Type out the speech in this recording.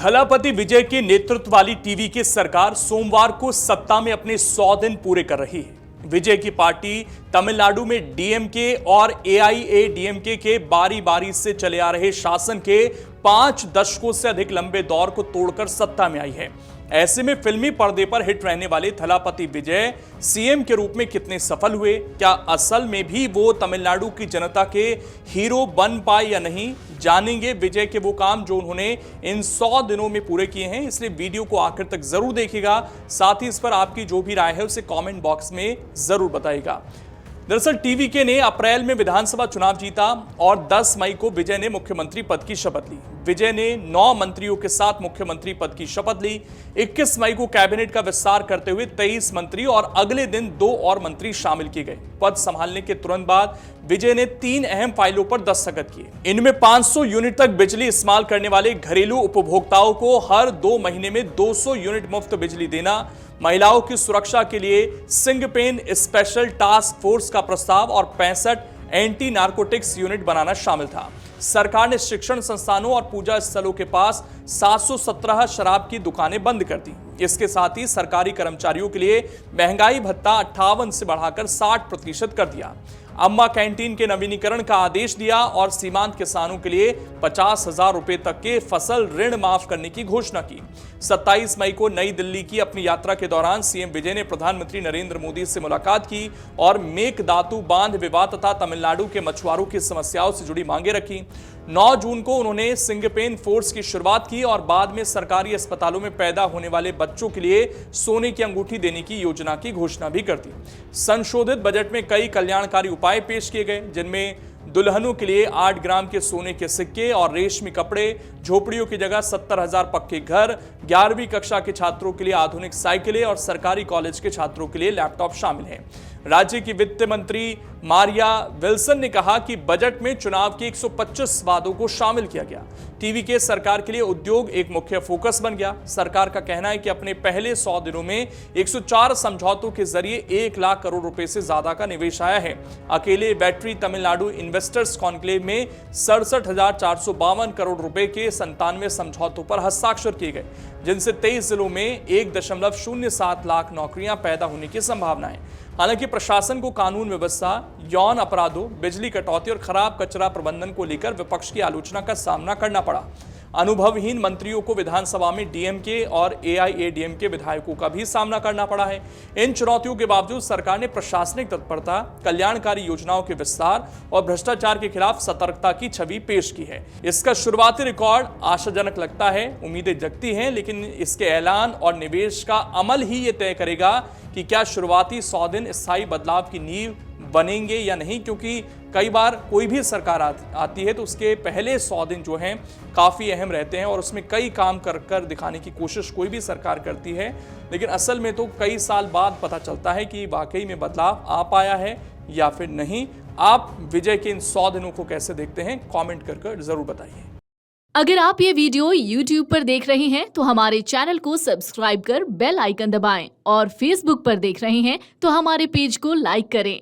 थलापति विजय के नेतृत्व वाली टीवी की सरकार सोमवार को सत्ता में अपने 100 दिन पूरे कर रही है। विजय की पार्टी तमिलनाडु में डीएमके और एआईएडीएमके के बारी बारी से चले आ रहे शासन के 5 दशकों से अधिक लंबे दौर को तोड़कर सत्ता में आई है। ऐसे में फिल्मी पर्दे पर हिट रहने वाले थलापति विजय सीएम के रूप में कितने सफल हुए, क्या असल में भी वो तमिलनाडु की जनता के हीरो बन पाए या नहीं, जानेंगे विजय के वो काम जो उन्होंने इन 100 दिनों में पूरे किए हैं। इसलिए वीडियो को आखिर तक जरूर देखिएगा। साथ ही इस पर आपकी जो भी राय है उसे कमेंट बॉक्स में जरूर बताइएगा। दरअसल टीवीके ने अप्रैल में विधानसभा चुनाव जीता और 10 मई को विजय ने मुख्यमंत्री पद की शपथ ली। विजय ने 9 मंत्रियों के साथ मुख्यमंत्री पद की शपथ ली। 21 मई को कैबिनेट का विस्तार करते हुए 23 मंत्री और अगले दिन 2 और मंत्री शामिल किए गए। पद संभालने के तुरंत बाद विजय ने 3 अहम फाइलों पर दस्तखत किए। इनमें 500 यूनिट तक बिजली इस्तेमाल करने वाले घरेलू उपभोक्ताओं को हर 2 महीने में 200 यूनिट मुफ्त बिजली देना, महिलाओं की सुरक्षा के लिए सिंगपेन स्पेशल टास्क फोर्स का प्रस्ताव और 65 एंटी नार्कोटिक्स यूनिट बनाना शामिल था। सरकार ने शिक्षण संस्थानों और पूजा स्थलों के पास 717 शराब की दुकानें बंद कर दी। इसके साथ ही सरकारी कर्मचारियों के लिए महंगाई भत्ता 58 से बढ़ाकर 60% कर दिया। अम्मा कैंटीन के नवीनीकरण का आदेश दिया और सीमांत किसानों के लिए 50,000 रुपए तक के फसल ऋण माफ करने की घोषणा की। 27 मई को नई दिल्ली की अपनी यात्रा के दौरान सीएम विजय ने प्रधानमंत्री नरेंद्र मोदी से मुलाकात की और मेकदातु बांध विवाद तथा तमिलनाडु के मछुआरों की समस्याओं से जुड़ी मांगे रखी। 9 जून को उन्होंने सिंगपेन फोर्स की शुरुआत की और बाद में सरकारी अस्पतालों में पैदा होने वाले बच्चों के लिए सोने की अंगूठी देने की योजना की घोषणा भी कर दी। संशोधित बजट में कई कल्याणकारी उपाय पेश किए गए, जिनमें दुल्हनों के लिए 8 ग्राम के सोने के सिक्के और रेशमी कपड़े, झोपड़ियों की जगह 70,000 पक्के घर, 11वीं कक्षा के छात्रों के लिए आधुनिक साइकिलें और सरकारी कॉलेज के छात्रों के लिए लैपटॉप शामिल हैं। राज्य की वित्त मंत्री मारिया विल्सन ने कहा कि बजट में चुनाव के 125 वादों को शामिल किया गया। टीवीके सरकार के लिए उद्योग एक मुख्य फोकस बन गया। सरकार का कहना है कि अपने पहले 100 दिनों में 104 समझौतों के जरिए 1 लाख करोड़ रुपए से ज्यादा का निवेश आया है। अकेले बैटरी तमिलनाडु इन्वेस्टर्स कॉन्क्लेव में 67,452 करोड़ रुपए के 97 समझौतों पर हस्ताक्षर किए गए, जिनसे 23 जिलों में 1.07 लाख नौकरियां पैदा होने की संभावना है। हालांकि प्रशासन को कानून व्यवस्था, यौन अपराधों, बिजली कटौती और खराब कचरा प्रबंधन को लेकर विपक्ष की आलोचना का सामना करना पड़ा। अनुभवहीन मंत्रियों को विधानसभा में डीएमके और एआईएडीएमके विधायकों का भी सामना करना पड़ा है। इन चुनौतियों के बावजूद सरकार ने प्रशासनिक तत्परता, कल्याणकारी योजनाओं के विस्तार और भ्रष्टाचार के खिलाफ सतर्कता की छवि पेश की है। इसका शुरुआती रिकॉर्ड आशाजनक लगता है, उम्मीदें जगती हैं, लेकिन इसके ऐलान और निवेश का अमल ही ये तय करेगा कि क्या शुरुआती 100 दिन स्थायी बदलाव की नींव बनेंगे या नहीं। क्योंकि कई बार कोई भी सरकार आती है तो उसके पहले 100 दिन जो हैं काफ़ी अहम रहते हैं और उसमें कई काम कर दिखाने की कोशिश कोई भी सरकार करती है, लेकिन असल में तो कई साल बाद पता चलता है कि वाकई में बदलाव आ पाया है या फिर नहीं। आप विजय के इन 100 दिनों को कैसे देखते हैं, कमेंट कर जरूर बताइए। अगर आप ये वीडियो YouTube पर देख रहे हैं तो हमारे चैनल को सब्सक्राइब कर बेल आइकन दबाएं और Facebook पर देख रहे हैं तो हमारे पेज को लाइक करें।